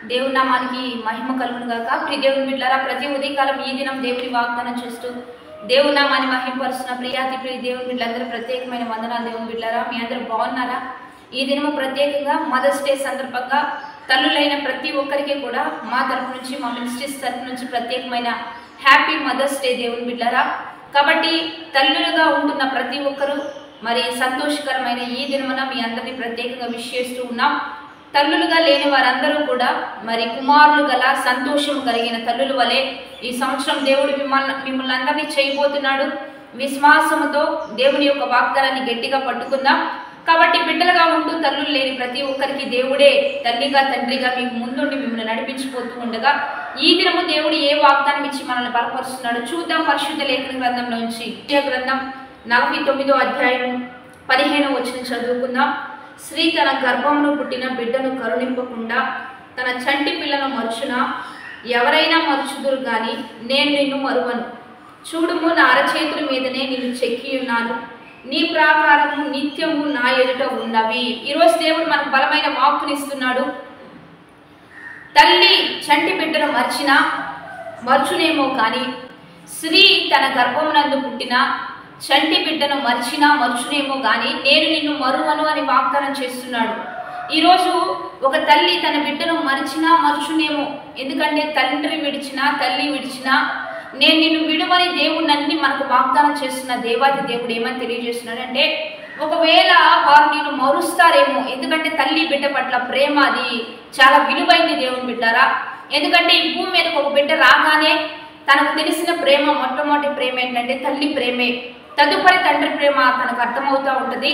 దేవుని నామానికి మహిమ కలుగును గాక. ప్రియ దేవుని బిడ్డలారా, ప్రతి ఉదయకాలం ఈ దినం దేవుని వాగ్దానం చేస్తూ దేవుని నామాన్ని మహిమపరుస్తున్న ప్రియాతి ప్రియ దేవుని బిడ్డలందరూ ప్రత్యేకమైన వందనాలు. దేవుని బిడ్డలారా, మీ అందరూ బాగున్నారా? ఈ దినము ప్రత్యేకంగా మదర్స్ డే సందర్భంగా తల్లులైన ప్రతి ఒక్కరికి కూడా మా తరపు నుంచి, మా మినిస్ట్రీస్ తరపు నుంచి ప్రత్యేకమైన హ్యాపీ మదర్స్ డే దేవుని బిడ్డలారా. కాబట్టి తల్లులుగా ఉంటున్న ప్రతి ఒక్కరూ మరి సంతోషకరమైన ఈ దినమున మీ అందరినీ ప్రత్యేకంగా విష్ చేస్తూ ఉన్నాం. తల్లులుగా లేని వారందరూ కూడా మరి కుమారులు గల సంతోషం కలిగిన తల్లుల వలె ఈ సంవత్సరం దేవుడు మిమ్మల్ని అందరినీ చేయబోతున్నాడు. విశ్వాసముతో దేవుని యొక్క వాగ్దానాన్ని గట్టిగా పట్టుకుందాం. కాబట్టి బిడ్డలుగా ఉంటూ తల్లులు లేని ప్రతి ఒక్కరికి దేవుడే తల్లిగా తండ్రిగా మీకు ముందుండి మిమ్మల్ని నడిపించిపోతూ ఉండగా ఈ దినము దేవుడు ఏ వాగ్దానం ఇచ్చి మనల్ని బలపరుస్తున్నాడు చూద్దాం. పరిశుద్ధ లేఖన గ్రంథంలోంచి గ్రంథం 49వ అధ్యాయం 15వ వచనం చదువుకుందాం. స్త్రీ తన గర్భమును పుట్టిన బిడ్డను కరుణింపకుండా తన చంటి పిల్లను మరుచున ఎవరైనా మరుచుదురు గాని నేను నిన్ను మరువను. చూడుము, నా అరచేతుల మీదనే నిన్ను చెక్కి ఉన్నాను, నీ ప్రాకారము నిత్యము నా ఎదుట ఉన్నవి. ఈరోజు దేవుడు మనకు బలమైన వాక్కునిస్తున్నాడు. తల్లి చంటి బిడ్డను మర్చునేమో కానీ స్త్రీ తన గర్భమునందు పుట్టిన చంటి బిడ్డను మర్చునేమో కానీ నేను నిన్ను మరువను అని వాగ్దానం చేస్తున్నాడు. ఈరోజు ఒక తల్లి తన బిడ్డను మర్చునేమో, ఎందుకంటే తండ్రి విడిచినా తల్లి విడిచినా నేను నిన్ను విడువని దేవుణ్ణి మనకు వాగ్దానం చేస్తున్న దేవాది దేవుడు ఏమని తెలియజేస్తున్నాడు అంటే, ఒకవేళ వారు నిన్ను మరుస్తారేమో, ఎందుకంటే తల్లి బిడ్డ పట్ల ప్రేమ అది చాలా విలువైంది దేవుని బిడ్డారా. ఎందుకంటే ఈ భూమి మీదకి ఒక బిడ్డ రాగానే తనకు తెలిసిన ప్రేమ, మొట్టమొదటి ప్రేమ ఏంటంటే తల్లి ప్రేమే. తదుపరి తండ్రి ప్రేమ తనకు అర్థమవుతూ ఉంటుంది.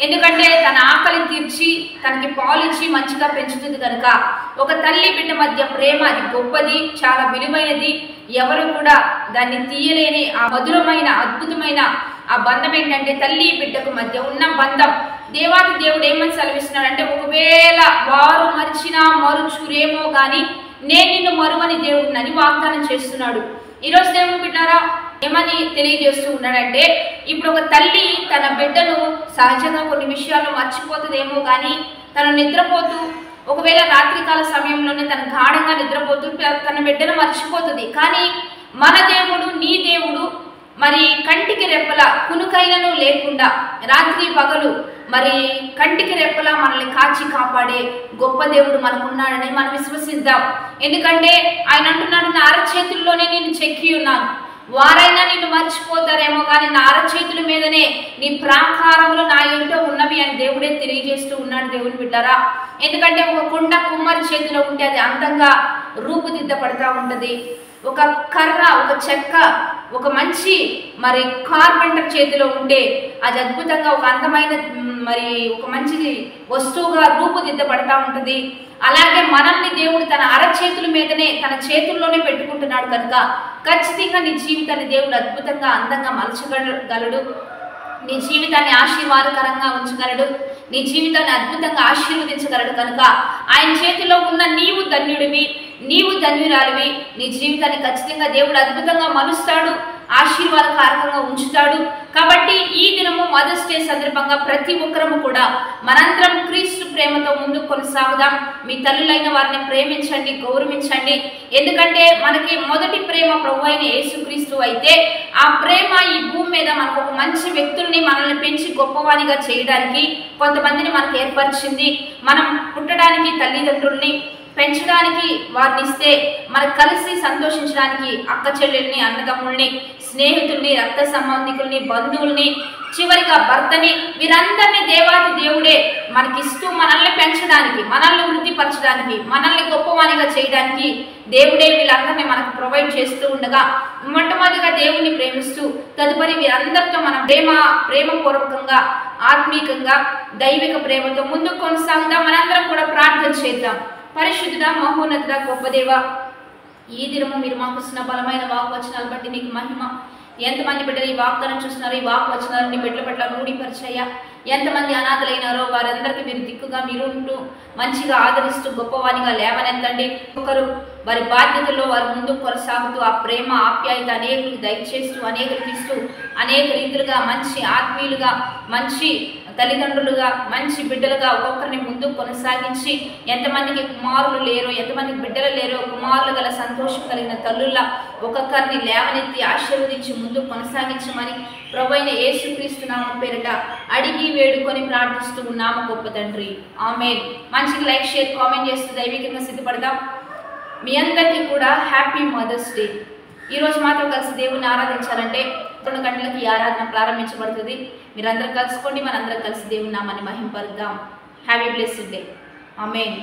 ఎందుకంటే తన ఆకలి తీర్చి తనకి పాలిచ్చి మంచిగా పెంచుతుంది కనుక ఒక తల్లి బిడ్డ మధ్య ప్రేమ అది గొప్పది, చాలా విలువైనది. ఎవరు కూడా దాన్ని తీయలేని ఆ మధురమైన అద్భుతమైన ఆ బంధం ఏంటంటే తల్లి బిడ్డకు మధ్య ఉన్న బంధం. దేవాది దేవుడు ఏమని సెలవిస్తున్నాడంటే, ఒకవేళ వారు మరుచురేమో కానీ నేను నిన్ను మరువని దేవుడిని వాగ్దానం చేస్తున్నాడు. ఈరోజు దేవుని బిడ్డారా ఏమని తెలియజేస్తూ ఉన్నాడంటే, ఇప్పుడు ఒక తల్లి తన బిడ్డను సహజంగా కొన్ని విషయాల్లో మర్చిపోతుందేమో కానీ తను నిద్రపోతూ, ఒకవేళ రాత్రికాల సమయంలోనే తను గాఢంగా నిద్రపోతూ తన బిడ్డను మర్చిపోతుంది. కానీ మన దేవుడు, నీ దేవుడు మరి కంటికి రెప్పల కునుకైనను లేకుండా రాత్రి పగలు మరి కంటికి రెప్పలా మనల్ని కాచి కాపాడే గొప్ప దేవుడు మనకున్నాడని మనం విశ్వసిద్దాం. ఎందుకంటే ఆయన అంటున్నాడు, నా అరచేతుల్లోనే నేను చెక్కి ఉన్నాను. వారైనా నిన్ను మర్చిపోతారేమో కానీ నా అరచేతుల మీదనే నీ ప్రాకారములు నా ఇంట్లో ఉన్నవి అని దేవుడే తెలియజేస్తూ ఉన్నాడు దేవుని బిడ్డారా. ఎందుకంటే ఒక కుండ కుమ్మరి చేతిలో ఉంటే అది అందంగా రూపుదిద్దపడతా ఉంటుంది. ఒక కర్ర, ఒక చెక్క, ఒక మంచి మరి కార్పెంటర్ చేతిలో ఉంటే అది అద్భుతంగా ఒక అందమైన మరి ఒక మంచి వస్తువుగా రూపుదిద్దపడతా ఉంటుంది. అలాగే మనల్ని దేవుడు తన అరచేతుల మీదనే తన చేతుల్లోనే పెట్టుకుంటున్నాడు కనుక ఖచ్చితంగా నీ జీవితాన్ని దేవుడు అద్భుతంగా అందంగా మలచగలడు. నీ జీవితాన్ని ఆశీర్వాదకరంగా ఉంచగలడు. నీ జీవితాన్ని అద్భుతంగా ఆశీర్వదించగలడు. కనుక ఆయన చేతిలో ఉన్న నీవు ధన్యుడివి, నీవు ధన్యురాలివి. నీ జీవితాన్ని ఖచ్చితంగా దేవుడు అద్భుతంగా మలుస్తాడు, ఆశీర్వాదకారకంగా ఉంచుతాడు. కాబట్టి ఈ దినము మదర్స్ డే సందర్భంగా ప్రతి ఒక్కరము కూడా మనందరం క్రీస్తు ప్రేమతో ముందుకు కొనసాగుదాం. మీ తల్లులైన వారిని ప్రేమించండి, గౌరవించండి. ఎందుకంటే మనకి మొదటి ప్రేమ ప్రభు అయిన యేసుక్రీస్తు అయితే ఆ ప్రేమ ఈ భూమి మీద మనకు ఒక మంచి వ్యక్తుల్ని మనల్ని పెంచి గొప్పవానిగా చేయడానికి కొంతమందిని మనకు ఏర్పరిచింది. మనం పుట్టడానికి తల్లిదండ్రుల్ని, పెంచడానికి వారిని ఇస్తే మనకు కలిసి సంతోషించడానికి అక్క చెల్లెల్ని, అన్నదమ్ముల్ని, స్నేహితుల్ని, రక్త సంబంధికుల్ని, బంధువుల్ని, చివరిగా భర్తని, వీరందరినీ దేవాది దేవుడే మనకిస్తూ మనల్ని పెంచడానికి, మనల్ని వృద్ధిపరచడానికి, మనల్ని గొప్పవానిగా చేయడానికి దేవుడే వీళ్ళందరినీ మనకు ప్రొవైడ్ చేస్తూ ఉండగా మొట్టమొదటిగా దేవుణ్ణి ప్రేమిస్తూ తదుపరి వీరందరితో మనం ప్రేమపూర్వకంగా, ఆత్మీకంగా, దైవిక ప్రేమతో ముందుకు కొనసాగుదాం. మనందరం కూడా ప్రార్థన చేద్దాం. పరిశుద్ధుడా, మహోన్నతుడా, గొప్ప దేవా, ఈ దినము మీరు మాకు ఇస్తున్న బలమైన వాక్వచనాలు బట్టి నీకు మహిమ. ఎంతమంది బిడ్డలు ఈ వాగ్దానం చూస్తున్నారో ఈ వాక్వచనాలని బిడ్డల పట్ల రూఢిపరిచయ్యా. ఎంతమంది అనాథలైనారో వారందరికీ మీరు దిక్కుగా మీరు ఉంటూ మంచిగా ఆదరిస్తూ గొప్పవానిగా లేవనెత్తండి. ఒకరు వారి బాధ్యతల్లో వారి ముందుకు కొనసాగుతూ ఆ ప్రేమ, ఆప్యాయత అనేకులకు దయచేస్తూ, అనేకులకు ఇస్తూ అనేక రీతులుగా మంచి ఆత్మీయులుగా, మంచి తల్లిదండ్రులుగా మంచి బిడ్డలుగా ఒక్కొక్కరిని ముందు కొనసాగించి, ఎంతమందికి కుమారులు లేరో, ఎంతమందికి బిడ్డలు లేరో, కుమారులు గల సంతోషం కలిగిన తల్లుల్లా ఒక్కొక్కరిని లేవనెత్తి ఆశీర్వదించి ముందు కొనసాగించమని ప్రభువైన యేసుక్రీస్తు నామం పేరిట అడిగి వేడుకొని ప్రార్థిస్తూ ఉన్నాము గొప్ప తండ్రి. ఆమేన్. మంచిగా లైక్, షేర్, కామెంట్ చేస్తూ దైవికంగా సిద్ధపడదాం. మీ అందరికీ కూడా హ్యాపీ మదర్స్ డే. ఈరోజు మాత్రం కలిసి దేవుని ఆరాధించాలంటే 2 గంటలకి ఈ ఆరాధన ప్రారంభించబడుతుంది. మీరందరూ కలుసుకోండి, మనందరం కలిసి దేవుని నామాన్ని మహింపరుద్దాం. Happy blessed day. ఆమేన్.